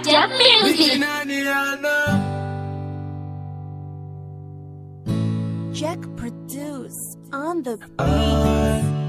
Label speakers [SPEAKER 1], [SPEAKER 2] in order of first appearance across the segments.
[SPEAKER 1] Dab music.
[SPEAKER 2] Jack produce on the beat.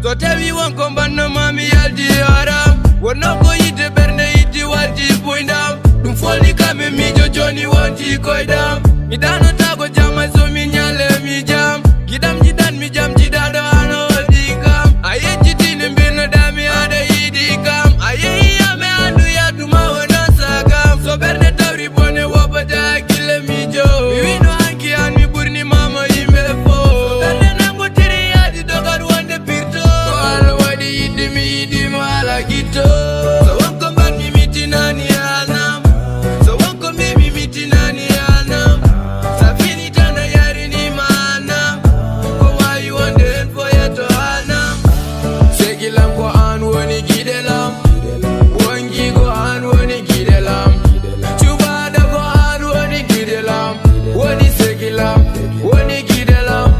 [SPEAKER 3] So tell me one come back no mami aldi haram. What no go ite berne iti walti poindam. Dum folni kame mi Johnny wanti koidam. Mi dano tago jama so mi nyale mi jam. Gidam jidan mi jam jidado ano waldi kam. Aye jitine mbino dami ada idi kam. Aye iya me andu ya duma wana sagam. So berne tawri bone wabata kile mi jo. Mi wino anki an mi burni mama imbe fo. Berne nango tiri adi dogar wande pirto. Idi mala gito. So wako mbani miti nani anam. So wako mimi miti nani anam. Safini tana yari ni manam. Kwa why you want the end for ya to anam. Segilam kwa an woni gidelam. Wangi go an woni gidelam. Chubada go an woni gidelam. Woni segilam, woni gidelam.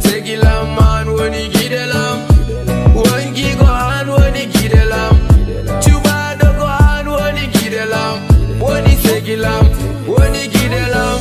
[SPEAKER 3] Segilam man woni gidelam. Wangi go an woni gidelam. Chubada go an woni gidelam. Woni segilam, woni gidelam.